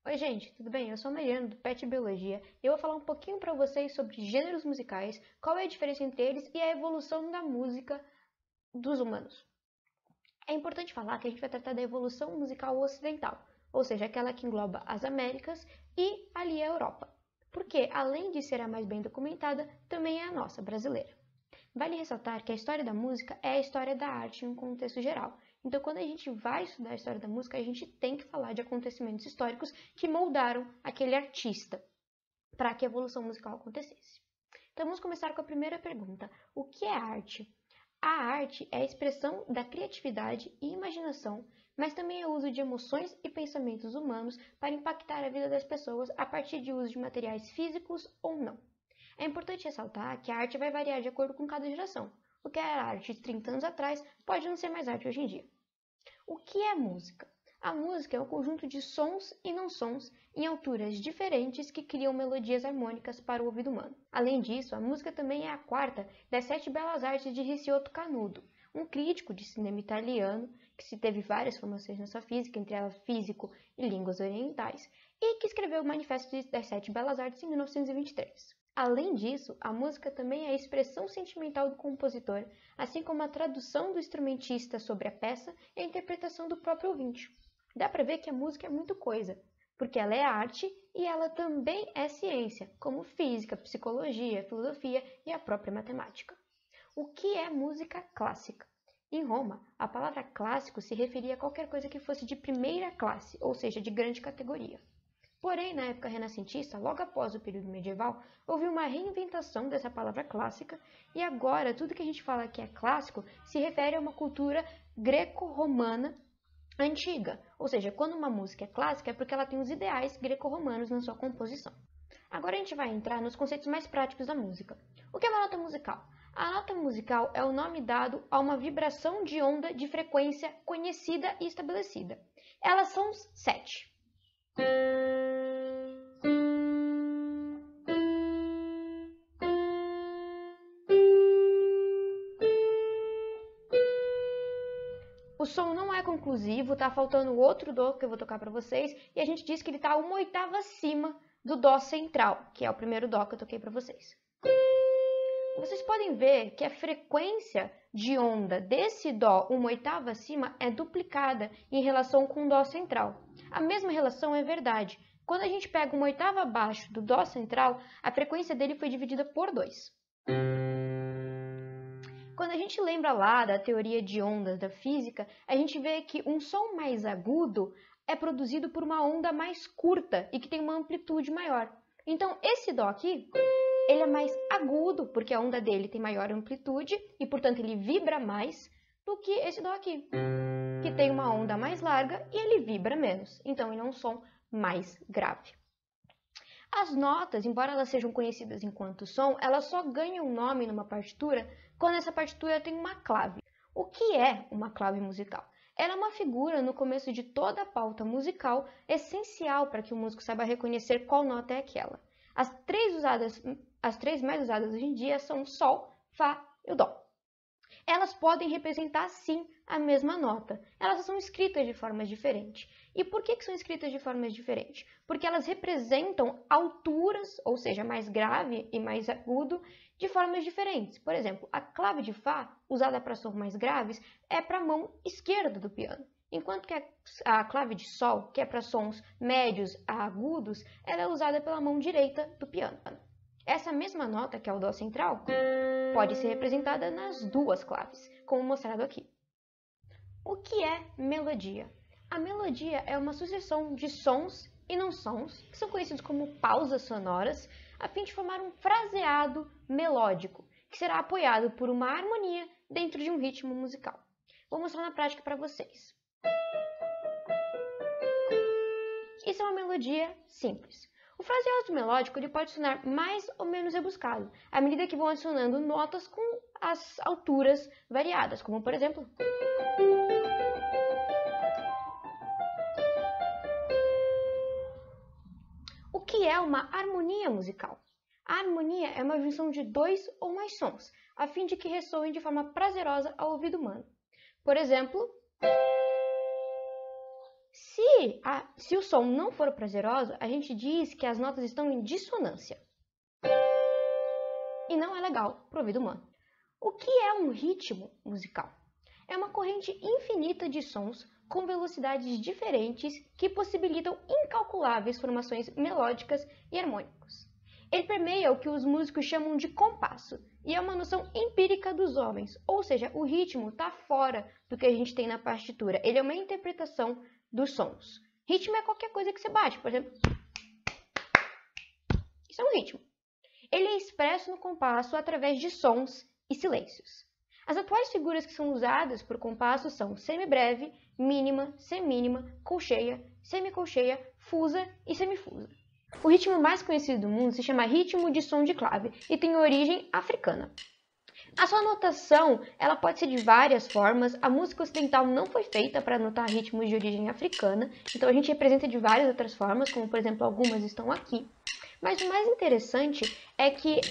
Oi, gente, tudo bem? Eu sou a Mariana do Pet Biologia e eu vou falar um pouquinho para vocês sobre gêneros musicais, qual é a diferença entre eles e a evolução da música dos humanos. É importante falar que a gente vai tratar da evolução musical ocidental, ou seja, aquela que engloba as Américas e ali a Europa, porque além de ser a mais bem documentada, também é a nossa, brasileira. Vale ressaltar que a história da música é a história da arte em um contexto geral. Então, quando a gente vai estudar a história da música, a gente tem que falar de acontecimentos históricos que moldaram aquele artista para que a evolução musical acontecesse. Então, vamos começar com a primeira pergunta. O que é arte? A arte é a expressão da criatividade e imaginação, mas também é o uso de emoções e pensamentos humanos para impactar a vida das pessoas a partir de uso de materiais físicos ou não. É importante ressaltar que a arte vai variar de acordo com cada geração. O que era arte de 30 anos atrás pode não ser mais arte hoje em dia. O que é música? A música é um conjunto de sons e não sons em alturas diferentes que criam melodias harmônicas para o ouvido humano. Além disso, a música também é a quarta das 7 belas artes de Ricciotto Canudo, um crítico de cinema italiano que se teve várias formações na sua física, entre elas físico e línguas orientais, e que escreveu o Manifesto das 7 belas artes em 1923. Além disso, a música também é a expressão sentimental do compositor, assim como a tradução do instrumentista sobre a peça e a interpretação do próprio ouvinte. Dá para ver que a música é muito coisa, porque ela é arte e ela também é ciência, como física, psicologia, filosofia e a própria matemática. O que é música clássica? Em Roma, a palavra clássico se referia a qualquer coisa que fosse de primeira classe, ou seja, de grande categoria. Porém, na época renascentista, logo após o período medieval, houve uma reinventação dessa palavra clássica e agora tudo que a gente fala que é clássico se refere a uma cultura greco-romana antiga. Ou seja, quando uma música é clássica é porque ela tem os ideais greco-romanos na sua composição. Agora a gente vai entrar nos conceitos mais práticos da música. O que é uma nota musical? A nota musical é o nome dado a uma vibração de onda de frequência conhecida e estabelecida. Elas são 7. O som não é conclusivo, tá faltando outro dó que eu vou tocar para vocês, e a gente diz que ele está uma oitava acima do dó central, que é o primeiro dó que eu toquei para vocês. Vocês podem ver que a frequência de onda desse dó uma oitava acima é duplicada em relação com o dó central. A mesma relação é verdade. Quando a gente pega uma oitava abaixo do dó central, a frequência dele foi dividida por 2. Quando a gente lembra lá da teoria de ondas da física, a gente vê que um som mais agudo é produzido por uma onda mais curta e que tem uma amplitude maior. Então, esse dó aqui, ele é mais agudo, porque a onda dele tem maior amplitude e, portanto, ele vibra mais do que esse dó aqui, que tem uma onda mais larga e ele vibra menos. Então, ele é um som mais grave. As notas, embora elas sejam conhecidas enquanto som, elas só ganham nome numa partitura quando essa partitura tem uma clave. O que é uma clave musical? Ela é uma figura no começo de toda a pauta musical, essencial para que o músico saiba reconhecer qual nota é aquela. As três mais usadas hoje em dia são o Sol, Fá e o Dó. Elas podem representar, sim, a mesma nota. Elas são escritas de formas diferentes. E por que são escritas de formas diferentes? Porque elas representam alturas, ou seja, mais grave e mais agudo, de formas diferentes. Por exemplo, a clave de Fá, usada para sons mais graves, é para a mão esquerda do piano. Enquanto que a clave de Sol, que é para sons médios a agudos, ela é usada pela mão direita do piano. Essa mesma nota, que é o Dó central, pode ser representada nas duas claves, como mostrado aqui. O que é melodia? A melodia é uma sucessão de sons e não sons, que são conhecidos como pausas sonoras, a fim de formar um fraseado melódico, que será apoiado por uma harmonia dentro de um ritmo musical. Vou mostrar na prática para vocês. Isso é uma melodia simples. O fraseado melódico ele pode sonar mais ou menos rebuscado, à medida que vão adicionando notas com as alturas variadas, como por exemplo... O que é uma harmonia musical? A harmonia é uma junção de 2 ou mais sons, a fim de que ressoem de forma prazerosa ao ouvido humano. Por exemplo... Se o som não for prazeroso, a gente diz que as notas estão em dissonância. E não é legal para o ouvido humano. O que é um ritmo musical? É uma corrente infinita de sons com velocidades diferentes que possibilitam incalculáveis formações melódicas e harmônicas. Ele permeia o que os músicos chamam de compasso, e é uma noção empírica dos homens, ou seja, o ritmo está fora do que a gente tem na partitura, ele é uma interpretação dos sons. Ritmo é qualquer coisa que você bate, por exemplo, isso é um ritmo. Ele é expresso no compasso através de sons e silêncios. As atuais figuras que são usadas por compasso são semibreve, mínima, semínima, colcheia, semicolcheia, fusa e semifusa. O ritmo mais conhecido do mundo se chama ritmo de som de clave e tem origem africana. A sua notação ela pode ser de várias formas. A música ocidental não foi feita para notar ritmos de origem africana, então a gente representa de várias outras formas, como por exemplo algumas estão aqui. Mas o mais interessante é que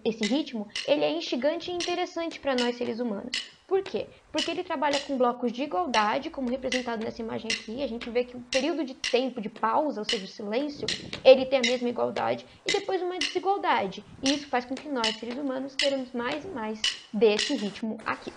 esse ritmo ele é instigante e interessante para nós seres humanos. Por quê? Porque ele trabalha com blocos de igualdade, como representado nessa imagem aqui. A gente vê que o período de tempo de pausa, ou seja, o silêncio, ele tem a mesma igualdade e depois uma desigualdade. E isso faz com que nós, seres humanos, queiramos mais e mais desse ritmo aqui.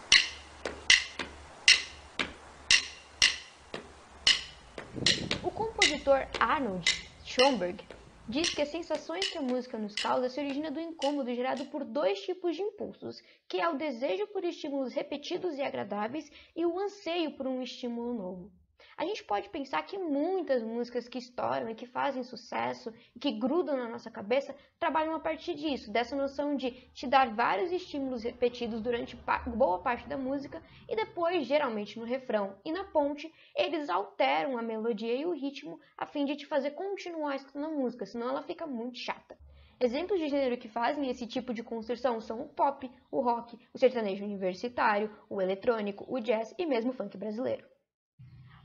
O compositor Arnold Schoenberg diz que as sensações que a música nos causa se originam do incômodo gerado por dois tipos de impulsos, que é o desejo por estímulos repetidos e agradáveis e o anseio por um estímulo novo. A gente pode pensar que muitas músicas que estouram e que fazem sucesso e que grudam na nossa cabeça trabalham a partir disso, dessa noção de te dar vários estímulos repetidos durante boa parte da música e depois, geralmente no refrão e na ponte, eles alteram a melodia e o ritmo a fim de te fazer continuar escutando a música, senão ela fica muito chata. Exemplos de gênero que fazem esse tipo de construção são o pop, o rock, o sertanejo universitário, o eletrônico, o jazz e mesmo o funk brasileiro.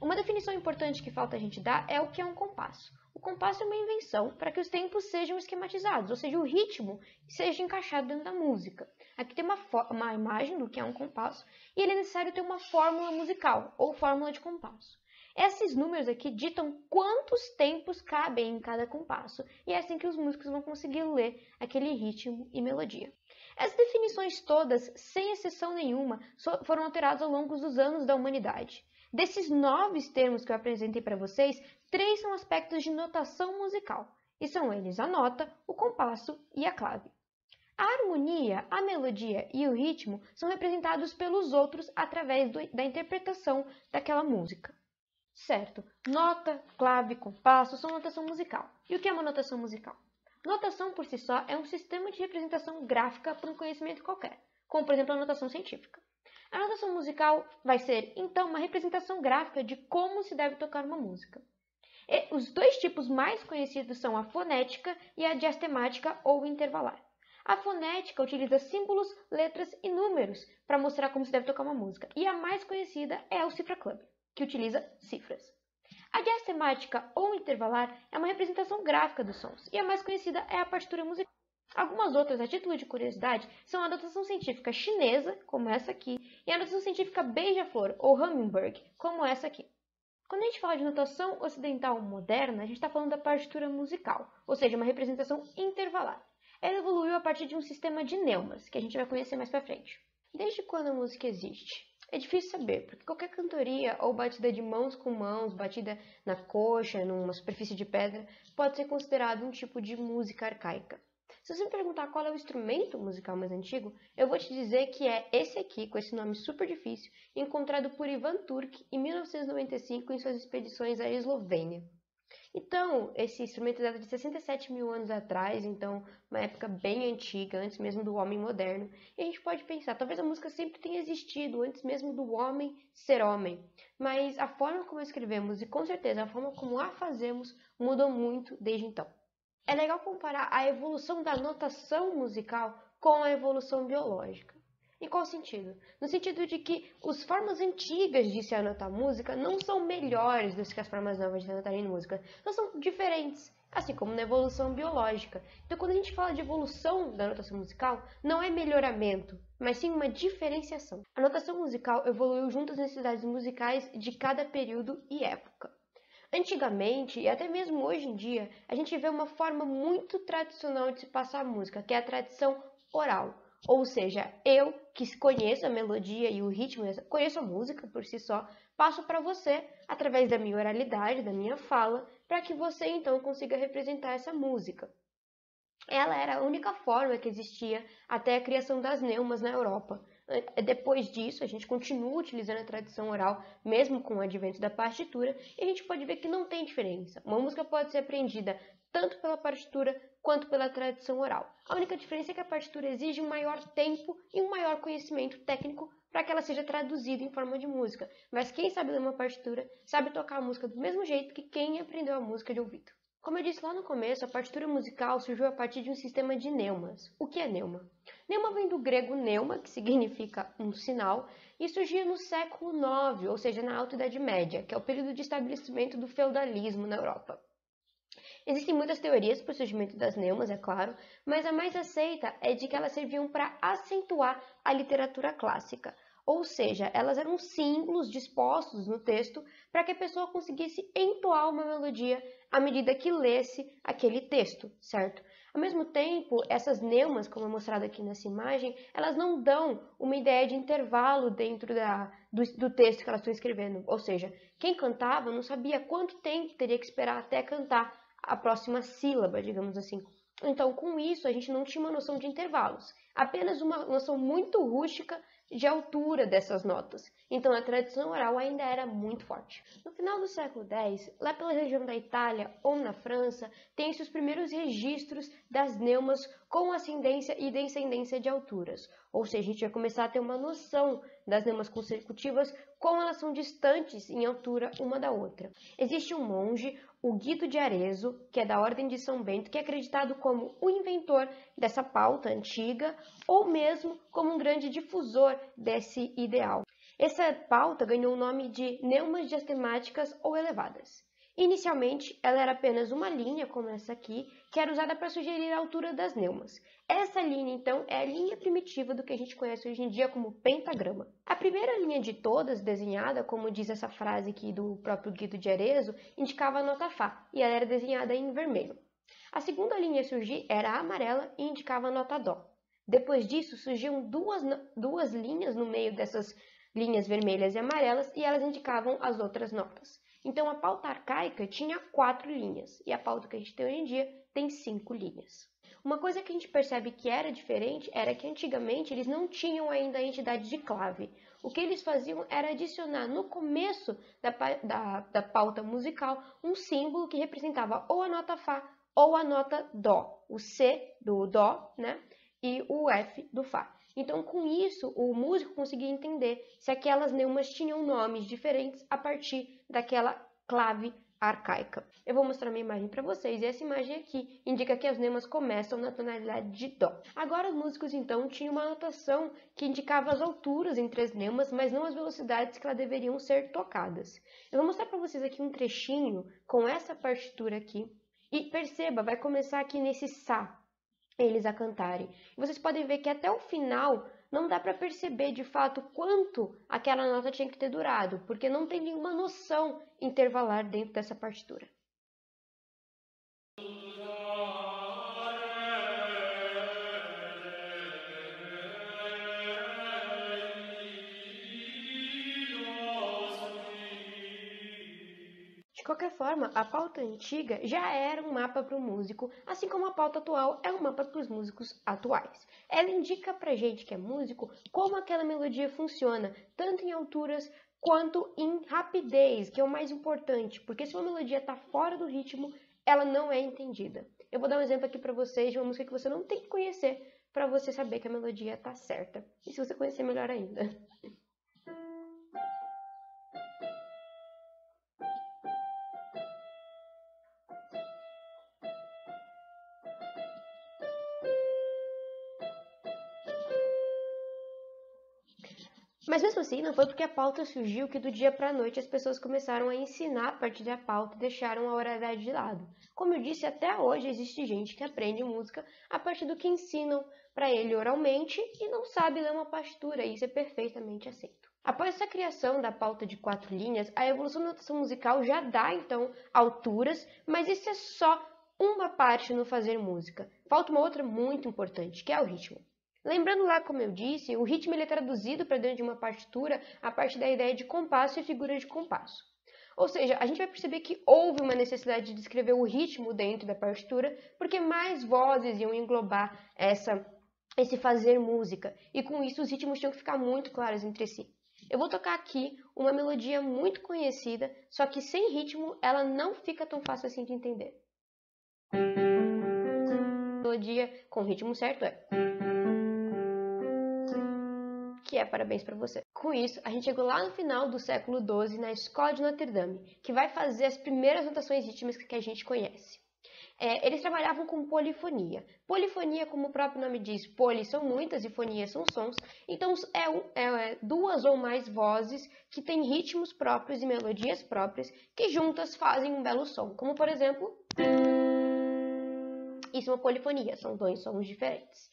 Uma definição importante que falta a gente dar é o que é um compasso. O compasso é uma invenção para que os tempos sejam esquematizados, ou seja, o ritmo seja encaixado dentro da música. Aqui tem uma imagem do que é um compasso e ele é necessário ter uma fórmula musical ou fórmula de compasso. Esses números aqui ditam quantos tempos cabem em cada compasso e é assim que os músicos vão conseguir ler aquele ritmo e melodia. Essas definições todas, sem exceção nenhuma, foram alteradas ao longo dos anos da humanidade. Desses 9 termos que eu apresentei para vocês, 3 são aspectos de notação musical, e são eles a nota, o compasso e a clave. A harmonia, a melodia e o ritmo são representados pelos outros através da interpretação daquela música. Certo, nota, clave, compasso são notação musical. E o que é uma notação musical? Notação por si só é um sistema de representação gráfica para um conhecimento qualquer, como por exemplo a notação científica. A notação musical vai ser, então, uma representação gráfica de como se deve tocar uma música. Os dois tipos mais conhecidos são a fonética e a diastemática ou intervalar. A fonética utiliza símbolos, letras e números para mostrar como se deve tocar uma música. E a mais conhecida é o Cifra Club, que utiliza cifras. A diastemática ou intervalar é uma representação gráfica dos sons, e a mais conhecida é a partitura musical. Algumas outras, a título de curiosidade, são a notação científica chinesa, como essa aqui, e a notação científica beija-flor, ou hummingbird, como essa aqui. Quando a gente fala de notação ocidental moderna, a gente está falando da partitura musical, ou seja, uma representação intervalar. Ela evoluiu a partir de um sistema de neumas, que a gente vai conhecer mais pra frente. Desde quando a música existe? É difícil saber, porque qualquer cantoria ou batida de mãos com mãos, batida na coxa, numa superfície de pedra, pode ser considerado um tipo de música arcaica. Se você me perguntar qual é o instrumento musical mais antigo, eu vou te dizer que é esse aqui, com esse nome super difícil, encontrado por Ivan Turk em 1995 em suas expedições à Eslovênia. Então, esse instrumento data de 67 mil anos atrás, então uma época bem antiga, antes mesmo do homem moderno. E a gente pode pensar, talvez a música sempre tenha existido antes mesmo do homem ser homem, mas a forma como escrevemos e com certeza a forma como a fazemos mudou muito desde então. É legal comparar a evolução da notação musical com a evolução biológica. Em qual sentido? No sentido de que as formas antigas de se anotar música não são melhores do que as formas novas de se anotar música. Elas são diferentes, assim como na evolução biológica. Então, quando a gente fala de evolução da notação musical, não é melhoramento, mas sim uma diferenciação. A notação musical evoluiu junto às necessidades musicais de cada período e época. Antigamente, e até mesmo hoje em dia, a gente vê uma forma muito tradicional de se passar a música, que é a tradição oral. Ou seja, eu que conheço a melodia e o ritmo, conheço a música por si só, passo para você através da minha oralidade, da minha fala, para que você então consiga representar essa música. Ela era a única forma que existia até a criação das neumas na Europa. Depois disso, a gente continua utilizando a tradição oral, mesmo com o advento da partitura, e a gente pode ver que não tem diferença. Uma música pode ser aprendida tanto pela partitura quanto pela tradição oral. A única diferença é que a partitura exige um maior tempo e um maior conhecimento técnico para que ela seja traduzida em forma de música. Mas quem sabe ler uma partitura sabe tocar a música do mesmo jeito que quem aprendeu a música de ouvido. Como eu disse lá no começo, a partitura musical surgiu a partir de um sistema de neumas. O que é neuma? Neuma vem do grego neuma, que significa um sinal, e surgiu no século IX, ou seja, na Alta Idade Média, que é o período de estabelecimento do feudalismo na Europa. Existem muitas teorias para o surgimento das neumas, é claro, mas a mais aceita é de que elas serviam para acentuar a literatura clássica. Ou seja, elas eram símbolos dispostos no texto para que a pessoa conseguisse entoar uma melodia à medida que lesse aquele texto, certo? Ao mesmo tempo, essas neumas, como é mostrado aqui nessa imagem, elas não dão uma ideia de intervalo dentro do texto que elas estão escrevendo. Ou seja, quem cantava não sabia quanto tempo teria que esperar até cantar a próxima sílaba, digamos assim. Então, com isso, a gente não tinha uma noção de intervalos, apenas uma noção muito rústica de altura dessas notas. Então, a tradição oral ainda era muito forte. No final do século X, lá pela região da Itália ou na França, tem-se os primeiros registros das neumas com ascendência e descendência de alturas. Ou seja, a gente vai começar a ter uma noção das neumas consecutivas, como elas são distantes em altura uma da outra. Existe um monge, o Guido de Arezzo, que é da Ordem de São Bento, que é acreditado como o inventor dessa pauta antiga, ou mesmo como um grande difusor desse ideal. Essa pauta ganhou o nome de neumas diastemáticas ou elevadas. Inicialmente, ela era apenas uma linha, como essa aqui, que era usada para sugerir a altura das neumas. Essa linha, então, é a linha primitiva do que a gente conhece hoje em dia como pentagrama. A primeira linha de todas, desenhada, como diz essa frase aqui do próprio Guido de Arezzo, indicava a nota Fá, e ela era desenhada em vermelho. A segunda linha a surgir era a amarela e indicava a nota Dó. Depois disso, surgiam duas linhas no meio dessas linhas vermelhas e amarelas, e elas indicavam as outras notas. Então, a pauta arcaica tinha 4 linhas, e a pauta que a gente tem hoje em dia tem 5 linhas. Uma coisa que a gente percebe que era diferente era que antigamente eles não tinham ainda a entidade de clave. O que eles faziam era adicionar no começo da pauta musical um símbolo que representava ou a nota Fá ou a nota Dó, o C do Dó, né? E o F do Fá. Então, com isso, o músico conseguia entender se aquelas neumas tinham nomes diferentes a partir daquela clave arcaica. Eu vou mostrar uma imagem para vocês, e essa imagem aqui indica que as neumas começam na tonalidade de Dó. Agora, os músicos, então, tinham uma notação que indicava as alturas entre as neumas, mas não as velocidades que elas deveriam ser tocadas. Eu vou mostrar para vocês aqui um trechinho com essa partitura aqui, e perceba, vai começar aqui nesse Sá, eles a cantarem. E vocês podem ver que até o final não dá para perceber de fato quanto aquela nota tinha que ter durado, porque não tem nenhuma noção intervalar dentro dessa partitura. De qualquer forma, a pauta antiga já era um mapa para o músico, assim como a pauta atual é um mapa para os músicos atuais. Ela indica para gente que é músico como aquela melodia funciona, tanto em alturas quanto em rapidez, que é o mais importante, porque se uma melodia está fora do ritmo, ela não é entendida. Eu vou dar um exemplo aqui para vocês de uma música que você não tem que conhecer para você saber que a melodia está certa. E se você conhecer, melhor ainda. Mas mesmo assim, não foi porque a pauta surgiu que do dia para a noite as pessoas começaram a ensinar a partir da pauta e deixaram a oralidade de lado. Como eu disse, até hoje existe gente que aprende música a partir do que ensinam para ele oralmente e não sabe ler uma partitura, e isso é perfeitamente aceito. Após essa criação da pauta de 4 linhas, a evolução da notação musical já dá, então, alturas, mas isso é só uma parte no fazer música. Falta uma outra muito importante, que é o ritmo. Lembrando lá, como eu disse, o ritmo ele é traduzido para dentro de uma partitura a partir da ideia de compasso e figura de compasso. Ou seja, a gente vai perceber que houve uma necessidade de descrever o ritmo dentro da partitura, porque mais vozes iam englobar esse fazer música, e com isso os ritmos tinham que ficar muito claros entre si. Eu vou tocar aqui uma melodia muito conhecida, só que sem ritmo ela não fica tão fácil assim de entender. A melodia com o ritmo certo que é Parabéns para Você. Com isso, a gente chegou lá no final do século XII na Escola de Notre Dame, que vai fazer as primeiras notações rítmicas que a gente conhece. Eles trabalhavam com polifonia. Polifonia, como o próprio nome diz, poli são muitas e fonia são sons, então duas ou mais vozes que têm ritmos próprios e melodias próprias que juntas fazem um belo som, como por exemplo, isso é uma polifonia, são 2 sons diferentes.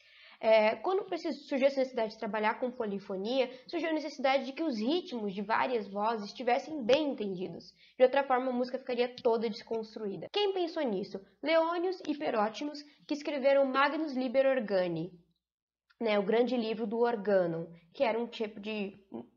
Quando surgiu essa necessidade de trabalhar com polifonia, surgiu a necessidade de que os ritmos de várias vozes estivessem bem entendidos. De outra forma, a música ficaria toda desconstruída. Quem pensou nisso? Leônios e Perótinos, que escreveram Magnus Liber Organi, o grande livro do organon, que era um tipo de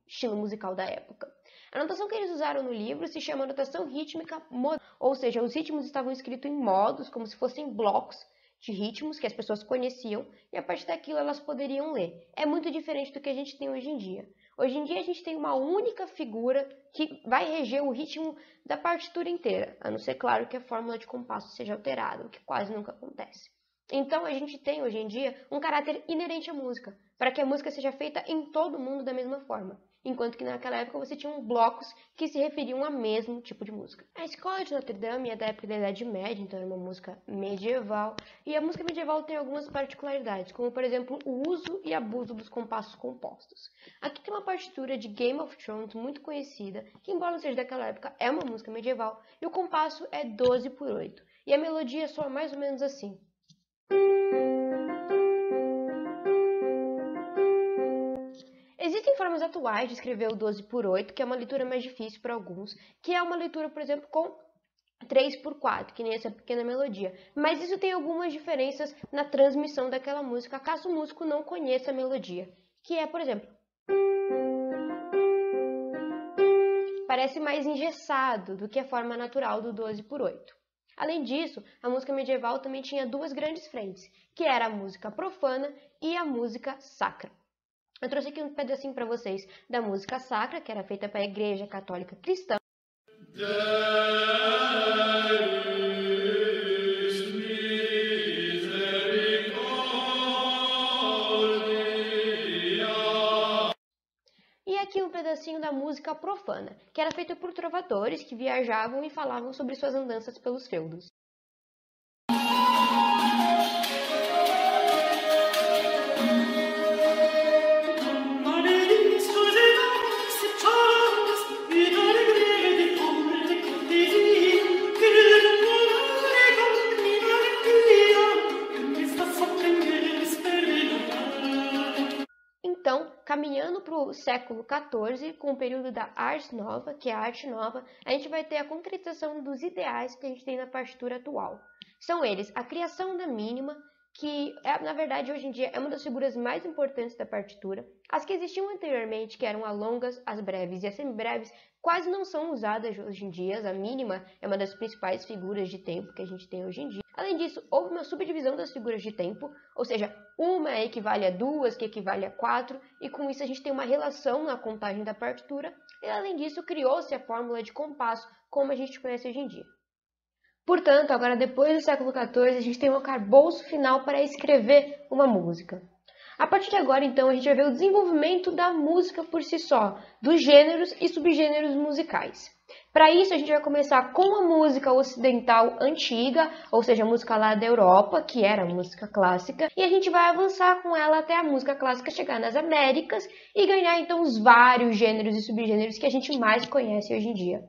estilo musical da época. A notação que eles usaram no livro se chama notação rítmica moderna, ou seja, os ritmos estavam escritos em modos, como se fossem blocos de ritmos que as pessoas conheciam, e a partir daquilo elas poderiam ler. É muito diferente do que a gente tem hoje em dia. Hoje em dia a gente tem uma única figura que vai reger o ritmo da partitura inteira, a não ser, claro, que a fórmula de compasso seja alterada, o que quase nunca acontece. Então a gente tem hoje em dia um caráter inerente à música, para que a música seja feita em todo mundo da mesma forma, enquanto que naquela época você tinha blocos que se referiam ao mesmo tipo de música. A Escola de Notre Dame é da época da Idade Média, então era uma música medieval, e a música medieval tem algumas particularidades, como por exemplo o uso e abuso dos compassos compostos. Aqui tem uma partitura de Game of Thrones muito conhecida, que embora não seja daquela época, é uma música medieval, e o compasso é 12/8, e a melodia soa mais ou menos assim. Existem formas atuais de escrever o 12/8, que é uma leitura mais difícil para alguns, que é uma leitura, por exemplo, com 3/4, que nem essa pequena melodia. Mas isso tem algumas diferenças na transmissão daquela música, caso o músico não conheça a melodia, que é, por exemplo, parece mais engessado do que a forma natural do 12/8. Além disso, a música medieval também tinha 2 grandes frentes, que era a música profana e a música sacra. Eu trouxe aqui um pedacinho para vocês da música sacra, que era feita para a Igreja Católica Cristã. E aqui um pedacinho da música profana, que era feita por trovadores que viajavam e falavam sobre suas andanças pelos feudos. Então, caminhando para o século XIV, com o período da Ars Nova, que é a arte nova, a gente vai ter a concretização dos ideais que a gente tem na partitura atual. São eles a criação da mínima, que na verdade hoje em dia é uma das figuras mais importantes da partitura. As que existiam anteriormente, que eram as longas, as breves e as semibreves, quase não são usadas hoje em dia. A mínima é uma das principais figuras de tempo que a gente tem hoje em dia. Além disso, houve uma subdivisão das figuras de tempo, ou seja, uma equivale a 2, que equivale a 4, e com isso a gente tem uma relação na contagem da partitura, e além disso criou-se a fórmula de compasso, como a gente conhece hoje em dia. Portanto, agora depois do século XIV, a gente tem um arcabouço final para escrever uma música. A partir de agora, então, a gente vai ver o desenvolvimento da música por si só, dos gêneros e subgêneros musicais. Para isso, a gente vai começar com a música ocidental antiga, ou seja, a música lá da Europa, que era a música clássica, e a gente vai avançar com ela até a música clássica chegar nas Américas e ganhar então os vários gêneros e subgêneros que a gente mais conhece hoje em dia.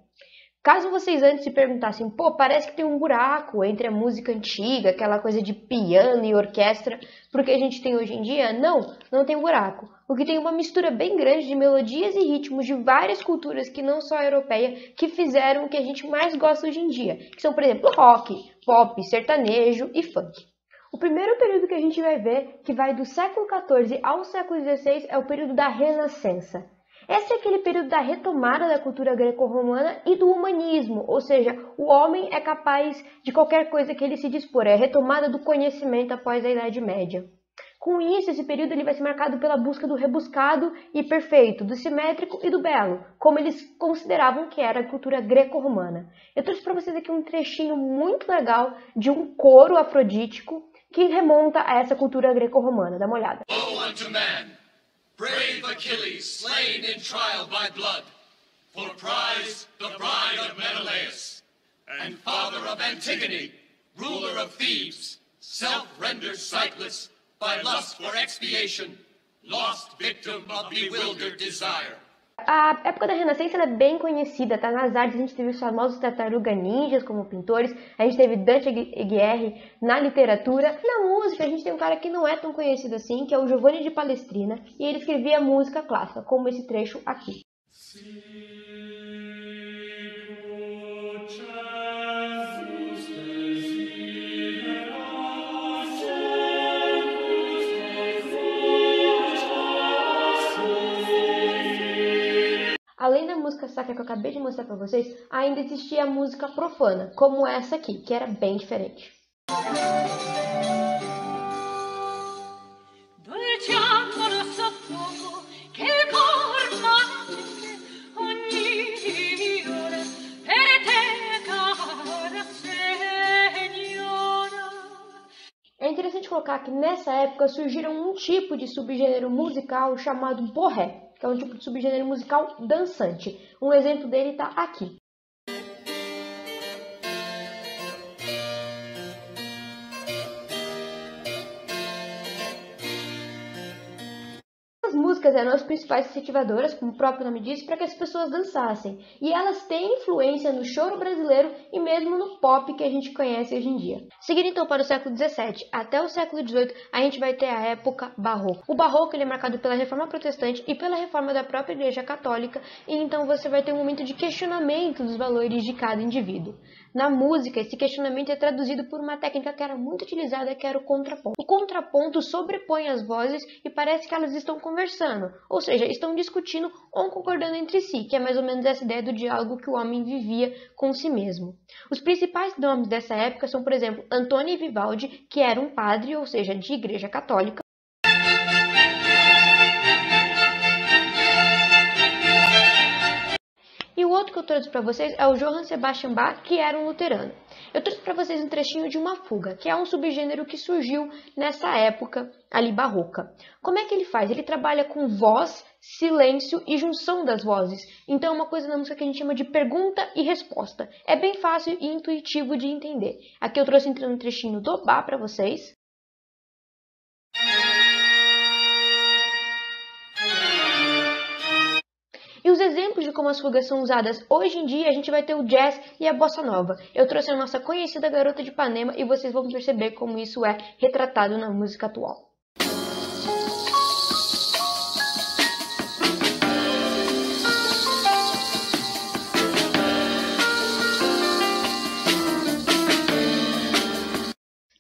Caso vocês antes se perguntassem, pô, parece que tem um buraco entre a música antiga, aquela coisa de piano e orquestra, porque a gente tem hoje em dia, não tem buraco. O que tem uma mistura bem grande de melodias e ritmos de várias culturas que não só a europeia, que fizeram o que a gente mais gosta hoje em dia, que são, por exemplo, rock, pop, sertanejo e funk. O primeiro período que a gente vai ver, que vai do século XIV ao século XVI, é o período da Renascença. Esse é aquele período da retomada da cultura greco-romana e do humanismo, ou seja, o homem é capaz de qualquer coisa que ele se dispor, é a retomada do conhecimento após a Idade Média. Com isso, esse período ele vai ser marcado pela busca do rebuscado e perfeito, do simétrico e do belo, como eles consideravam que era a cultura greco-romana. Eu trouxe para vocês aqui um trechinho muito legal de um coro afrodítico que remonta a essa cultura greco-romana. Dá uma olhada. Brave Achilles, slain in trial by blood, for prize the bride of Menelaus, and father of Antigone, ruler of Thebes, self-rendered sightless by lust for expiation, lost victim of bewildered desire. A época da Renascença ela é bem conhecida, tá? Nas artes a gente teve os famosos tartaruga ninjas como pintores, a gente teve Dante Alighieri na literatura. Na música a gente tem um cara que não é tão conhecido assim, que é o Giovanni de Palestrina, e ele escrevia música clássica, como esse trecho aqui. Além da música sacra que eu acabei de mostrar para vocês, ainda existia a música profana, como essa aqui, que era bem diferente. É interessante colocar que nessa época surgiram um tipo de subgênero musical chamado borré, que é um tipo de subgênero musical dançante. Um exemplo dele está aqui. As músicas eram as principais incentivadoras, como o próprio nome diz, para que as pessoas dançassem. E elas têm influência no choro brasileiro e mesmo no pop que a gente conhece hoje em dia. Seguindo então para o século XVII até o século XVIII, a gente vai ter a época barroco. O barroco ele é marcado pela reforma protestante e pela reforma da própria Igreja Católica, e então você vai ter um momento de questionamento dos valores de cada indivíduo. Na música, esse questionamento é traduzido por uma técnica que era muito utilizada, que era o contraponto. O contraponto sobrepõe as vozes e parece que elas estão conversando, ou seja, estão discutindo ou concordando entre si, que é mais ou menos essa ideia do diálogo que o homem vivia com si mesmo. Os principais nomes dessa época são, por exemplo, Antônio Vivaldi, que era um padre, ou seja, de Igreja Católica. E o outro que eu trouxe para vocês é o Johann Sebastian Bach, que era um luterano. Eu trouxe para vocês um trechinho de uma fuga, que é um subgênero que surgiu nessa época ali barroca. Como é que ele faz? Ele trabalha com voz, silêncio e junção das vozes. Então é uma coisa na música que a gente chama de pergunta e resposta. É bem fácil e intuitivo de entender. Aqui eu trouxe um trechinho do Bach para vocês. E os exemplos de como as fugas são usadas hoje em dia, a gente vai ter o jazz e a bossa nova. Eu trouxe a nossa conhecida Garota de Ipanema e vocês vão perceber como isso é retratado na música atual.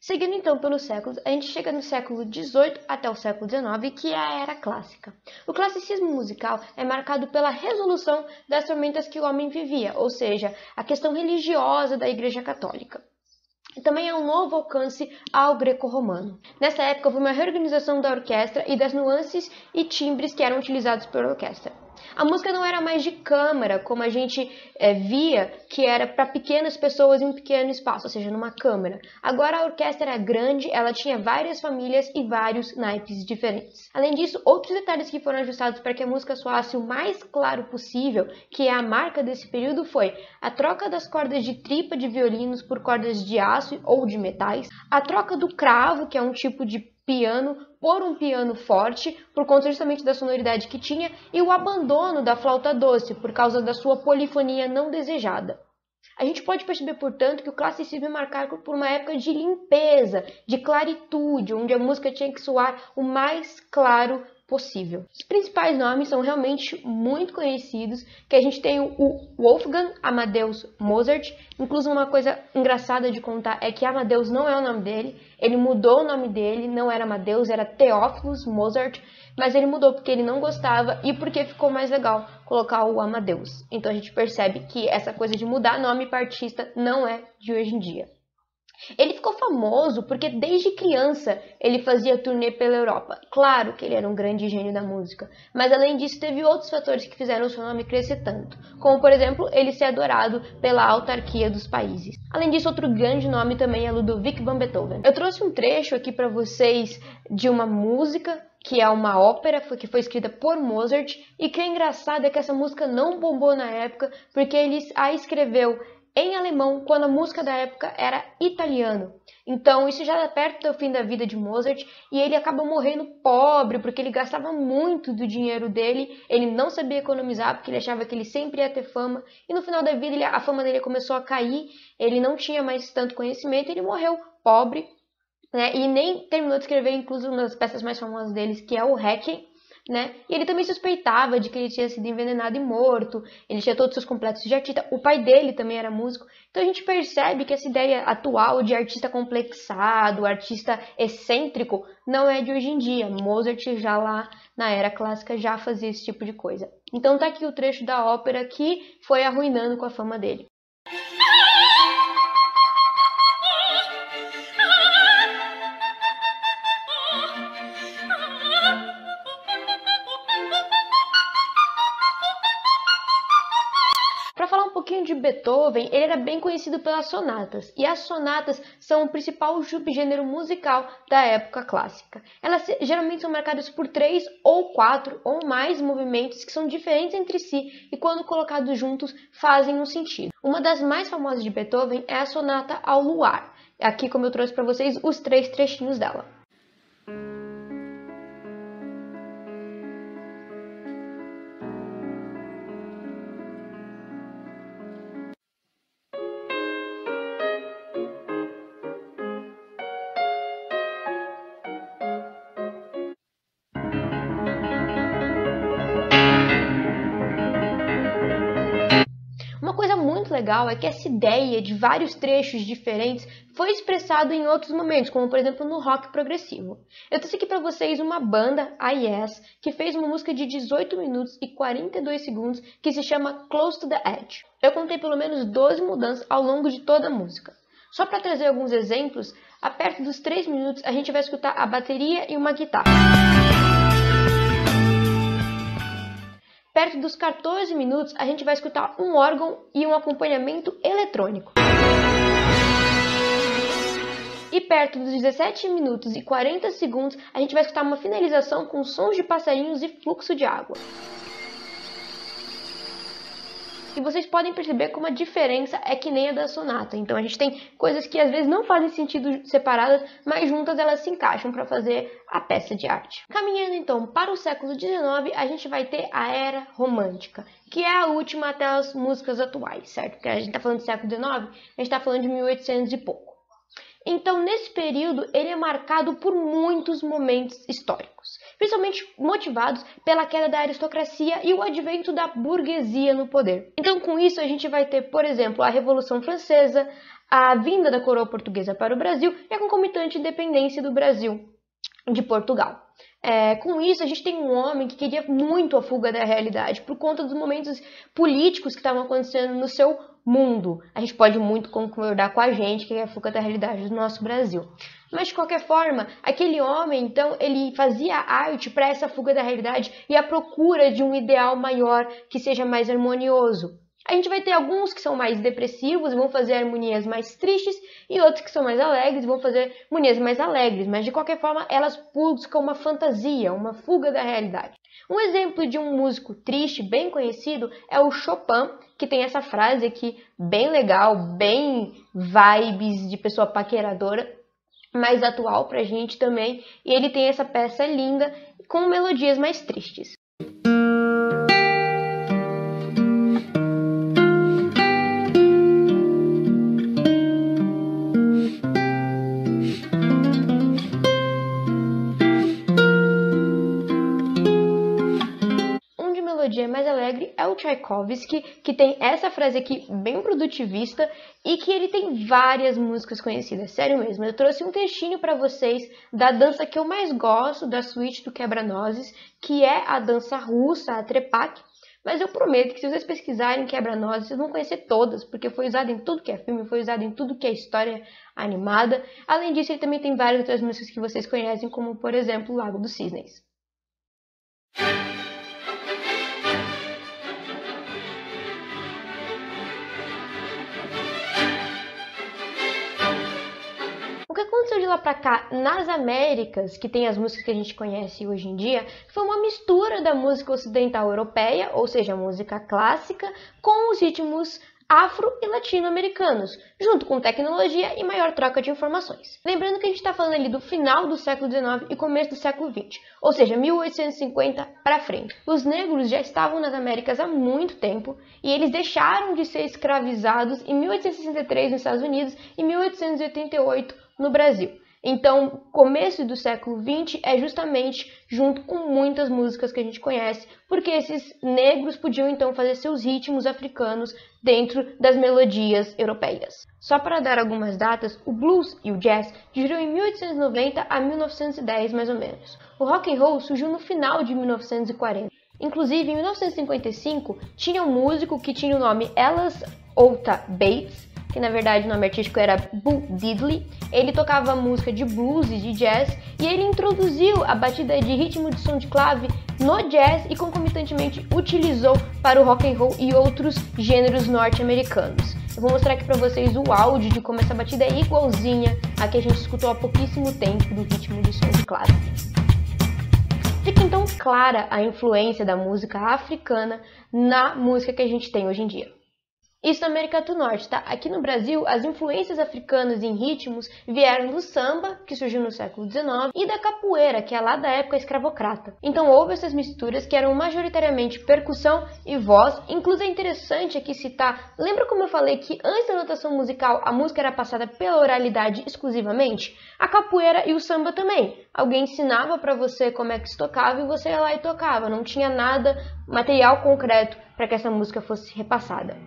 Seguindo então pelos séculos, a gente chega no século XVIII até o século XIX, que é a Era Clássica. O classicismo musical é marcado pela resolução das tormentas que o homem vivia, ou seja, a questão religiosa da Igreja Católica. Também é um novo alcance ao greco-romano. Nessa época houve uma reorganização da orquestra e das nuances e timbres que eram utilizados pela orquestra. A música não era mais de câmara, como a gente via, que era para pequenas pessoas em um pequeno espaço, ou seja, numa câmara. Agora a orquestra era grande, ela tinha várias famílias e vários naipes diferentes. Além disso, outros detalhes que foram ajustados para que a música soasse o mais claro possível, que é a marca desse período, foi a troca das cordas de tripa de violinos por cordas de aço ou de metais, a troca do cravo, que é um tipo de piano, por um piano forte, por conta justamente da sonoridade que tinha, e o abandono da flauta doce, por causa da sua polifonia não desejada. A gente pode perceber, portanto, que o classicismo é marcado por uma época de limpeza, de claritude, onde a música tinha que soar o mais claro possível. Os principais nomes são realmente muito conhecidos, que a gente tem o Wolfgang Amadeus Mozart. Inclusive, uma coisa engraçada de contar é que Amadeus não é o nome dele, ele mudou o nome dele, não era Amadeus, era Theophilus Mozart, mas ele mudou porque ele não gostava e porque ficou mais legal colocar o Amadeus. Então a gente percebe que essa coisa de mudar nome para artista não é de hoje em dia. Ele ficou famoso porque desde criança ele fazia turnê pela Europa. Claro que ele era um grande gênio da música, mas além disso teve outros fatores que fizeram o seu nome crescer tanto, como por exemplo ele ser adorado pela autarquia dos países. Além disso, outro grande nome também é Ludwig van Beethoven. Eu trouxe um trecho aqui para vocês de uma música que é uma ópera que foi escrita por Mozart, e que é engraçado é que essa música não bombou na época porque ele a escreveu em alemão, quando a música da época era italiano. Então isso já era perto do fim da vida de Mozart, e ele acaba morrendo pobre, porque ele gastava muito do dinheiro dele, ele não sabia economizar, porque ele achava que ele sempre ia ter fama, e no final da vida a fama dele começou a cair, ele não tinha mais tanto conhecimento, ele morreu pobre, né? E nem terminou de escrever, inclusive, uma das peças mais famosas deles, que é o Requiem, né? E ele também suspeitava de que ele tinha sido envenenado e morto, ele tinha todos os seus complexos de artista, o pai dele também era músico, então a gente percebe que essa ideia atual de artista complexado, artista excêntrico, não é de hoje em dia. Mozart já lá na era clássica já fazia esse tipo de coisa. Então tá aqui o trecho da ópera que foi arruinando com a fama dele. Para falar um pouquinho de Beethoven, ele era bem conhecido pelas sonatas, e as sonatas são o principal subgênero musical da época clássica. Elas geralmente são marcadas por 3 ou 4 ou mais movimentos que são diferentes entre si e, quando colocados juntos, fazem um sentido. Uma das mais famosas de Beethoven é a Sonata ao Luar. Aqui, como eu trouxe para vocês, os 3 trechinhos dela. Uma coisa muito legal é que essa ideia de vários trechos diferentes foi expressado em outros momentos, como por exemplo no rock progressivo. Eu trouxe aqui para vocês uma banda, a Yes, que fez uma música de 18 minutos e 42 segundos que se chama Close to the Edge. Eu contei pelo menos 12 mudanças ao longo de toda a música. Só para trazer alguns exemplos, a perto dos 3 minutos a gente vai escutar a bateria e uma guitarra. Perto dos 14 minutos, a gente vai escutar um órgão e um acompanhamento eletrônico. E perto dos 17 minutos e 40 segundos, a gente vai escutar uma finalização com sons de passarinhos e fluxo de água. E vocês podem perceber como a diferença é que nem a da sonata. Então a gente tem coisas que às vezes não fazem sentido separadas, mas juntas elas se encaixam para fazer a peça de arte. Caminhando então para o século XIX, a gente vai ter a Era Romântica, que é a última até as músicas atuais, certo? Porque a gente está falando do século XIX, a gente está falando de 1800 e pouco. Então, nesse período, ele é marcado por muitos momentos históricos, principalmente motivados pela queda da aristocracia e o advento da burguesia no poder. Então, com isso, a gente vai ter, por exemplo, a Revolução Francesa, a vinda da coroa portuguesa para o Brasil e a concomitante independência do Brasil de Portugal. Com isso, a gente tem um homem que queria muito a fuga da realidade por conta dos momentos políticos que estavam acontecendo no seu mundo. A gente pode muito concordar com a gente que é a fuga da realidade do nosso Brasil. Mas, de qualquer forma, aquele homem, então, ele fazia arte para essa fuga da realidade e a procura de um ideal maior que seja mais harmonioso. A gente vai ter alguns que são mais depressivos e vão fazer harmonias mais tristes e outros que são mais alegres e vão fazer harmonias mais alegres, mas de qualquer forma elas buscam uma fantasia, uma fuga da realidade. Um exemplo de um músico triste bem conhecido é o Chopin, que tem essa frase aqui bem legal, bem vibes de pessoa paqueradora, mais atual pra gente também, e ele tem essa peça linda com melodias mais tristes. Melodia mais alegre é o Tchaikovsky, que tem essa frase aqui bem produtivista e que ele tem várias músicas conhecidas, sério mesmo. Eu trouxe um textinho para vocês da dança que eu mais gosto, da suíte do Quebra-Nozes, que é a dança russa, a Trepak, mas eu prometo que se vocês pesquisarem Quebra-Nozes, vocês vão conhecer todas, porque foi usado em tudo que é filme, foi usado em tudo que é história animada. Além disso, ele também tem várias outras músicas que vocês conhecem, como por exemplo, Lago dos Cisnes. O que aconteceu de lá pra cá nas Américas, que tem as músicas que a gente conhece hoje em dia, foi uma mistura da música ocidental europeia, ou seja, a música clássica, com os ritmos afro e latino-americanos, junto com tecnologia e maior troca de informações. Lembrando que a gente está falando ali do final do século XIX e começo do século XX, ou seja, 1850 para frente. Os negros já estavam nas Américas há muito tempo e eles deixaram de ser escravizados em 1863 nos Estados Unidos e 1888 no Brasil. Então, começo do século XX é justamente junto com muitas músicas que a gente conhece, porque esses negros podiam então fazer seus ritmos africanos dentro das melodias europeias. Só para dar algumas datas, o blues e o jazz surgiram em 1890 a 1910 mais ou menos. O rock and roll surgiu no final de 1940. Inclusive, em 1955, tinha um músico que tinha o nome Ellis Ota Bates, que na verdade o nome artístico era Bo Diddley. Ele tocava música de blues e de jazz e ele introduziu a batida de ritmo de som de clave no jazz e concomitantemente utilizou para o rock and roll e outros gêneros norte-americanos. Eu vou mostrar aqui para vocês o áudio de como essa batida é igualzinha a que a gente escutou há pouquíssimo tempo do ritmo de som de clave. Fica então clara a influência da música africana na música que a gente tem hoje em dia. Isso na América do Norte, tá? Aqui no Brasil, as influências africanas em ritmos vieram do samba, que surgiu no século XIX, e da capoeira, que é lá da época escravocrata. Então houve essas misturas que eram majoritariamente percussão e voz. Inclusive é interessante aqui citar, lembra como eu falei que antes da notação musical a música era passada pela oralidade exclusivamente? A capoeira e o samba também. Alguém ensinava para você como é que se tocava e você ia lá e tocava. Não tinha nada, material concreto para que essa música fosse repassada.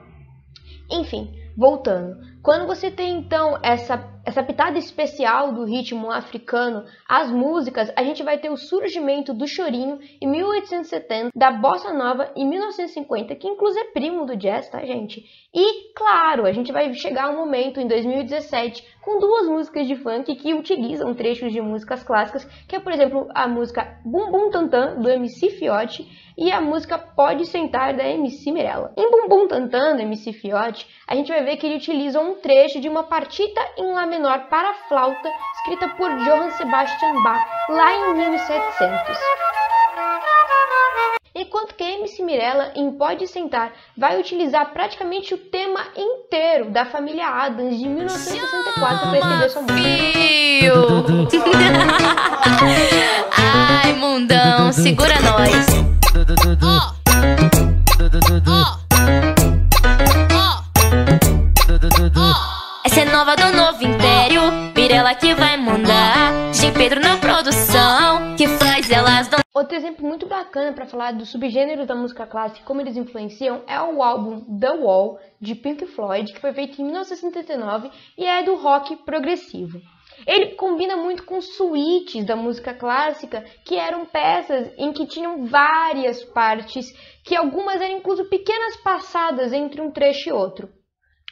Enfim, voltando, quando você tem então essa pitada especial do ritmo africano, as músicas, a gente vai ter o surgimento do chorinho em 1870, da bossa nova em 1950, que inclusive é primo do jazz, tá gente? E claro, a gente vai chegar a um momento em 2017 com duas músicas de funk que utilizam trechos de músicas clássicas, que é por exemplo a música Bum Bum Tantan do MC Fiote e a música Pode Sentar da MC Mirella. Em Bum Bum Tantan do MC Fiote, a gente vai ver que ele utiliza um trecho de uma partita em Lá menor para flauta, escrita por Johann Sebastian Bach, lá em 1700. Enquanto que a MC Mirella, em Pode Sentar, vai utilizar praticamente o tema inteiro da família Addams de 1964 para escrever sua música. Ai, mundão, segura nós. Essa é nova do novo império, Mirella que vai mandar, G. Pedro na produção, que faz elas dançar. Outro exemplo muito bacana para falar dos subgêneros da música clássica e como eles influenciam é o álbum The Wall, de Pink Floyd, que foi feito em 1969 e é do rock progressivo. Ele combina muito com suítes da música clássica, que eram peças em que tinham várias partes, que algumas eram incluso pequenas passadas entre um trecho e outro.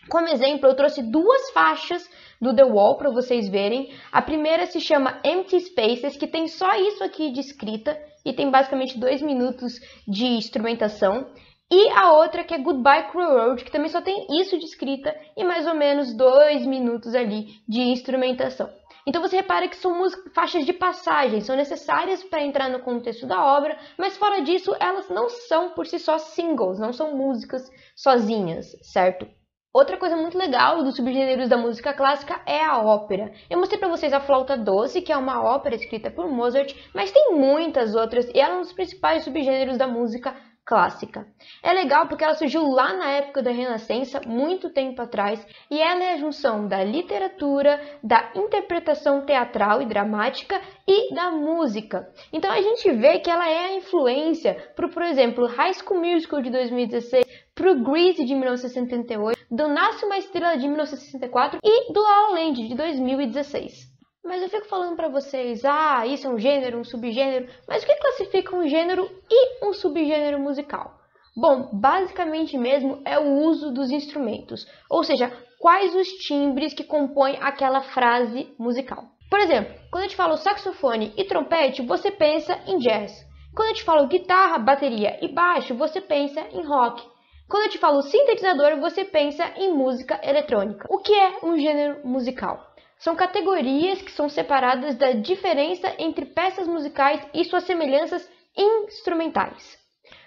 Como exemplo, eu trouxe duas faixas do The Wall para vocês verem. A primeira se chama Empty Spaces, que tem só isso aqui de escrita e tem basicamente 2 minutos de instrumentação. E a outra que é Goodbye Cruel World, que também só tem isso de escrita e mais ou menos 2 minutos ali de instrumentação. Então você repara que são faixas de passagem, são necessárias para entrar no contexto da obra, mas fora disso elas não são por si só singles, não são músicas sozinhas, certo? Outra coisa muito legal dos subgêneros da música clássica é a ópera. Eu mostrei para vocês a Flauta Doce, que é uma ópera escrita por Mozart, mas tem muitas outras e ela é um dos principais subgêneros da música clássica. É legal porque ela surgiu lá na época da Renascença, muito tempo atrás, e ela é a junção da literatura, da interpretação teatral e dramática e da música. Então a gente vê que ela é a influência para, por exemplo, High School Musical de 2016, para o Grease de 1978, do Nasce uma Estrela de 1964 e do La La Land de 2016. Mas eu fico falando para vocês, isso é um gênero, um subgênero, mas o que classifica um gênero e um subgênero musical? Bom, basicamente mesmo é o uso dos instrumentos, ou seja, quais os timbres que compõem aquela frase musical. Por exemplo, quando eu te falo saxofone e trompete, você pensa em jazz. Quando eu te falo guitarra, bateria e baixo, você pensa em rock. Quando eu te falo sintetizador, você pensa em música eletrônica. O que é um gênero musical? São categorias que são separadas da diferença entre peças musicais e suas semelhanças instrumentais.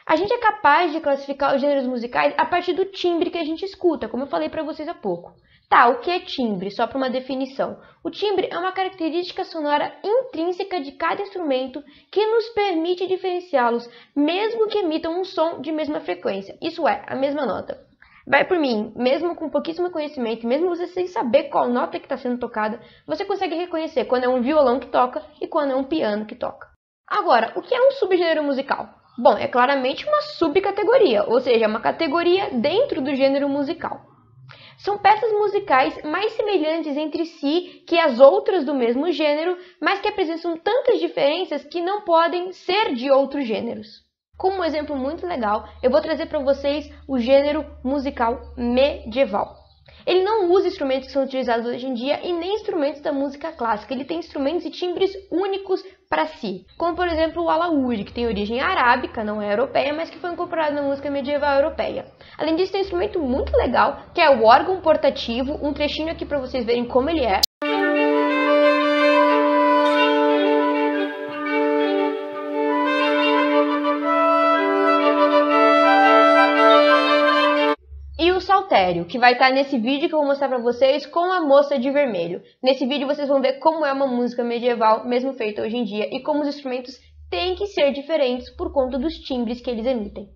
A gente é capaz de classificar os gêneros musicais a partir do timbre que a gente escuta, como eu falei para vocês há pouco. Tá, o que é timbre? Só para uma definição. O timbre é uma característica sonora intrínseca de cada instrumento que nos permite diferenciá-los, mesmo que emitam um som de mesma frequência, isso é, a mesma nota. Vai por mim, mesmo com pouquíssimo conhecimento, mesmo você sem saber qual nota que está sendo tocada, você consegue reconhecer quando é um violão que toca e quando é um piano que toca. Agora, o que é um subgênero musical? Bom, é claramente uma subcategoria, ou seja, uma categoria dentro do gênero musical. São peças musicais mais semelhantes entre si que as outras do mesmo gênero, mas que apresentam tantas diferenças que não podem ser de outros gêneros. Como um exemplo muito legal, eu vou trazer para vocês o gênero musical medieval. Ele não usa instrumentos que são utilizados hoje em dia e nem instrumentos da música clássica. Ele tem instrumentos e timbres únicos para si, como por exemplo o alaúde, que tem origem arábica, não é europeia, mas que foi incorporado na música medieval europeia. Além disso, tem um instrumento muito legal, que é o órgão portativo, um trechinho aqui para vocês verem como ele é. Saltério, que vai estar nesse vídeo que eu vou mostrar para vocês com a moça de vermelho. Nesse vídeo vocês vão ver como é uma música medieval, mesmo feita hoje em dia, e como os instrumentos têm que ser diferentes por conta dos timbres que eles emitem.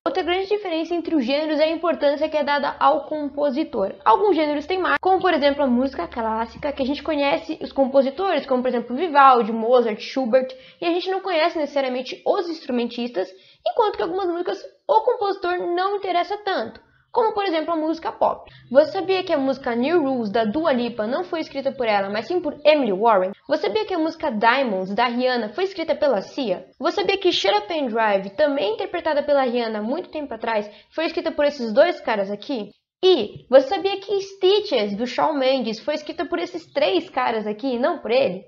Outra grande diferença entre os gêneros é a importância que é dada ao compositor. Alguns gêneros têm mais, como por exemplo a música clássica, que a gente conhece os compositores, como por exemplo Vivaldi, Mozart, Schubert, e a gente não conhece necessariamente os instrumentistas, enquanto que algumas músicas o compositor não interessa tanto, como por exemplo a música pop. Você sabia que a música New Rules da Dua Lipa não foi escrita por ela, mas sim por Emily Warren? Você sabia que a música Diamonds da Rihanna foi escrita pela Sia? Você sabia que Shut Up and Drive, também interpretada pela Rihanna há muito tempo atrás, foi escrita por esses dois caras aqui? E você sabia que Stitches do Shawn Mendes foi escrita por esses 3 caras aqui e não por ele?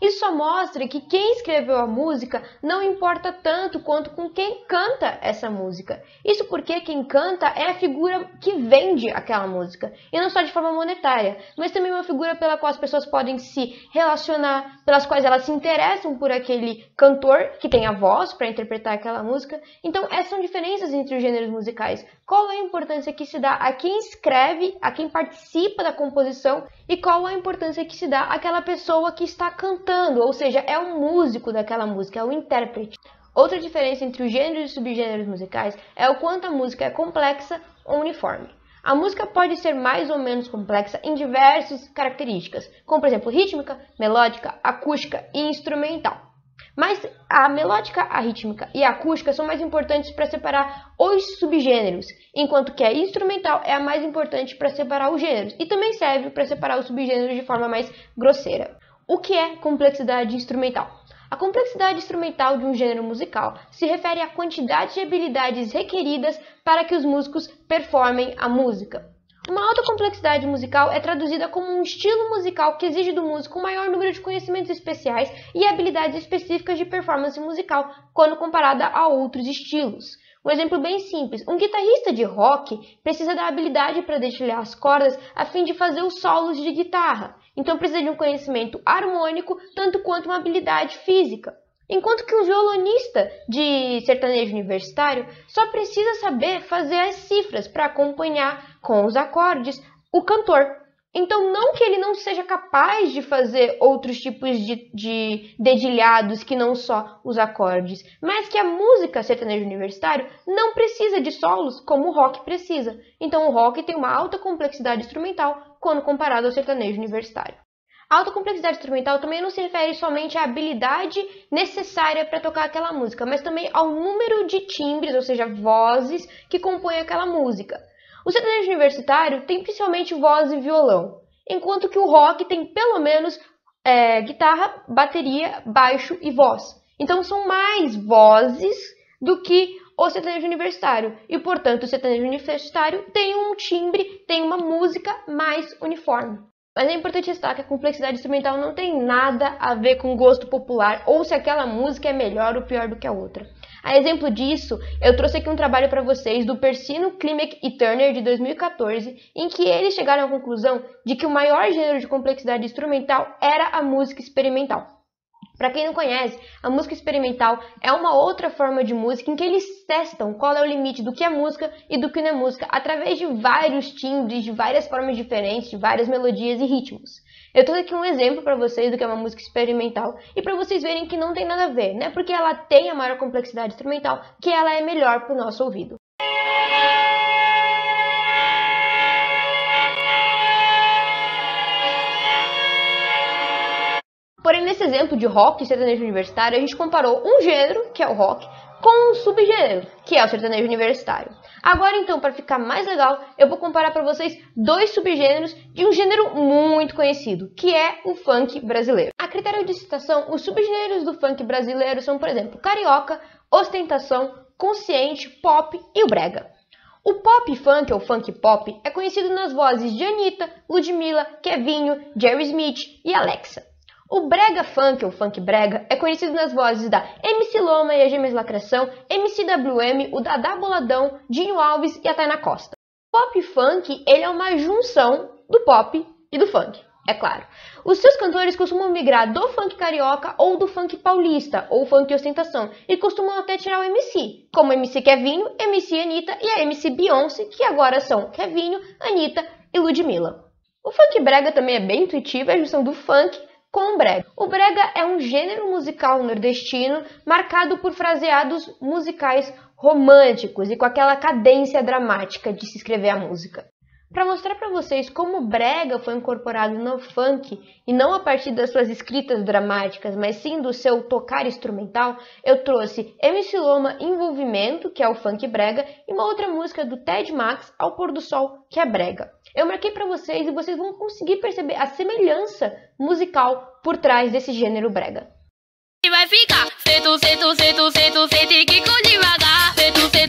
Isso só mostra que quem escreveu a música não importa tanto quanto com quem canta essa música. Isso porque quem canta é a figura que vende aquela música, e não só de forma monetária, mas também uma figura pela qual as pessoas podem se relacionar, pelas quais elas se interessam por aquele cantor que tem a voz para interpretar aquela música. Então essas são diferenças entre os gêneros musicais. Qual é a importância que se dá a quem escreve, a quem participa da composição, e qual a importância que se dá àquela pessoa que está cantando, ou seja, é o músico daquela música, é o intérprete. Outra diferença entre os gêneros e subgêneros musicais é o quanto a música é complexa ou uniforme. A música pode ser mais ou menos complexa em diversas características, como por exemplo rítmica, melódica, acústica e instrumental. Mas a melódica, a rítmica e a acústica são mais importantes para separar os subgêneros, enquanto que a instrumental é a mais importante para separar os gêneros e também serve para separar os subgêneros de forma mais grosseira. O que é complexidade instrumental? A complexidade instrumental de um gênero musical se refere à quantidade de habilidades requeridas para que os músicos performem a música. Uma alta complexidade musical é traduzida como um estilo musical que exige do músico um maior número de conhecimentos especiais e habilidades específicas de performance musical, quando comparada a outros estilos. Um exemplo bem simples, um guitarrista de rock precisa da habilidade para dedilhar as cordas a fim de fazer os solos de guitarra, então precisa de um conhecimento harmônico tanto quanto uma habilidade física. Enquanto que um violonista de sertanejo universitário só precisa saber fazer as cifras para acompanhar com os acordes o cantor. Então, não que ele não seja capaz de fazer outros tipos de dedilhados que não só os acordes, mas que a música sertanejo universitário não precisa de solos como o rock precisa. Então, o rock tem uma alta complexidade instrumental quando comparado ao sertanejo universitário. A alta complexidade instrumental também não se refere somente à habilidade necessária para tocar aquela música, mas também ao número de timbres, ou seja, vozes, que compõem aquela música. O sertanejo universitário tem principalmente voz e violão, enquanto que o rock tem pelo menos guitarra, bateria, baixo e voz. Então são mais vozes do que o sertanejo universitário, e portanto o sertanejo universitário tem um timbre, tem uma música mais uniforme. Mas é importante destacar que a complexidade instrumental não tem nada a ver com gosto popular ou se aquela música é melhor ou pior do que a outra. A exemplo disso, eu trouxe aqui um trabalho para vocês do Persino, Klimek e Turner de 2014, em que eles chegaram à conclusão de que o maior gênero de complexidade instrumental era a música experimental. Para quem não conhece, a música experimental é uma outra forma de música em que eles testam qual é o limite do que é música e do que não é música através de vários timbres, de várias formas diferentes, de várias melodias e ritmos. Eu trouxe aqui um exemplo para vocês do que é uma música experimental e para vocês verem que não tem nada a ver, né? Porque ela tem a maior complexidade instrumental, que ela é melhor para o nosso ouvido. Porém, nesse exemplo de rock e sertanejo universitário, a gente comparou um gênero, que é o rock, com um subgênero, que é o sertanejo universitário. Agora, então, para ficar mais legal, eu vou comparar para vocês dois subgêneros de um gênero muito conhecido, que é o funk brasileiro. A critério de citação, os subgêneros do funk brasileiro são, por exemplo, carioca, ostentação, consciente, pop e o brega. O pop funk, ou funk pop, é conhecido nas vozes de Anitta, Ludmilla, Kevinho, Jerry Smith e Alexa. O brega funk, ou funk brega, é conhecido nas vozes da MC Loma e a Gêmeas Lacração, MC WM, o Dadá Boladão, Dinho Alves e a Tainá Costa. O pop funk, ele é uma junção do pop e do funk, é claro. Os seus cantores costumam migrar do funk carioca ou do funk paulista, ou funk ostentação, e costumam até tirar o MC, como MC Kevinho, MC Anitta e a MC Beyoncé, que agora são Kevinho, Anitta e Ludmilla. O funk brega também é bem intuitivo, é a junção do funk com o brega. O brega é um gênero musical nordestino marcado por fraseados musicais românticos e com aquela cadência dramática de se escrever a música. Para mostrar para vocês como o brega foi incorporado no funk, e não a partir das suas escritas dramáticas, mas sim do seu tocar instrumental, eu trouxe MC Loma Envolvimento, que é o funk brega, e uma outra música do Ted Max, Ao Pôr do Sol, que é brega. Eu marquei para vocês e vocês vão conseguir perceber a semelhança musical por trás desse gênero brega. Vai ficar sento que com devagar, sento que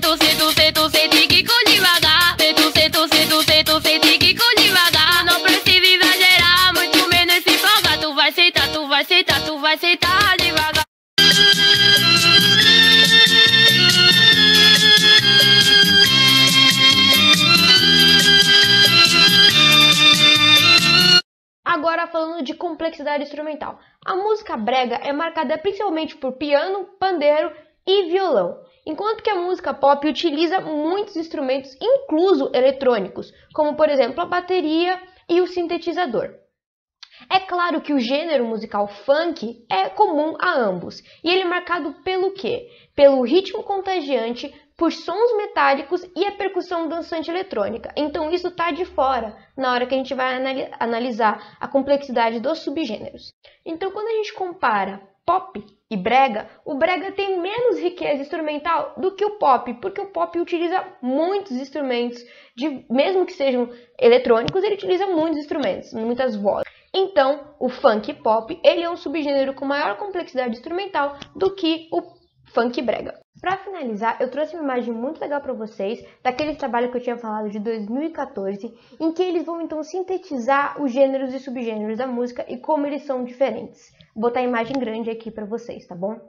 com devagar, sento que com devagar. Não precisa exagerar, muito menos se empolgar. Tu vai sentar devagar. Agora falando de complexidade instrumental. A música brega é marcada principalmente por piano, pandeiro e violão, enquanto que a música pop utiliza muitos instrumentos, incluso eletrônicos, como por exemplo a bateria e o sintetizador. É claro que o gênero musical funk é comum a ambos, e ele é marcado pelo quê? Pelo ritmo contagiante, por sons metálicos e a percussão dançante eletrônica. Então isso está de fora na hora que a gente vai analisar a complexidade dos subgêneros. Então quando a gente compara pop e brega, o brega tem menos riqueza instrumental do que o pop, porque o pop utiliza muitos instrumentos, mesmo que sejam eletrônicos, ele utiliza muitos instrumentos, muitas vozes. Então, o funk pop, ele é um subgênero com maior complexidade instrumental do que o funk brega. Para finalizar, eu trouxe uma imagem muito legal para vocês, daquele trabalho que eu tinha falado de 2014, em que eles vão então sintetizar os gêneros e subgêneros da música e como eles são diferentes. Vou botar a imagem grande aqui para vocês, tá bom?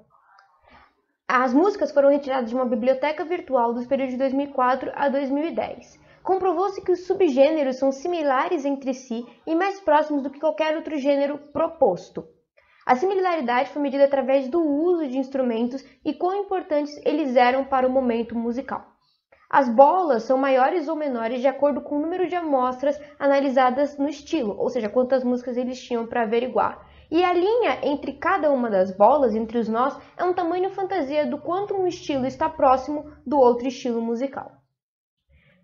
As músicas foram retiradas de uma biblioteca virtual dos períodos de 2004 a 2010. Comprovou-se que os subgêneros são similares entre si e mais próximos do que qualquer outro gênero proposto. A similaridade foi medida através do uso de instrumentos e quão importantes eles eram para o momento musical. As bolas são maiores ou menores de acordo com o número de amostras analisadas no estilo, ou seja, quantas músicas eles tinham para averiguar. E a linha entre cada uma das bolas, entre os nós, é um tamanho fantasia do quanto um estilo está próximo do outro estilo musical.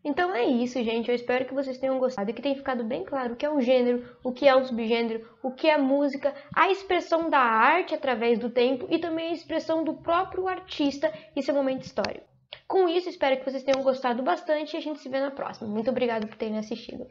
Então é isso, gente. Eu espero que vocês tenham gostado e que tenha ficado bem claro o que é um gênero, o que é um subgênero, o que é música, a expressão da arte através do tempo e também a expressão do próprio artista e seu momento histórico. Com isso, espero que vocês tenham gostado bastante e a gente se vê na próxima. Muito obrigada por terem assistido.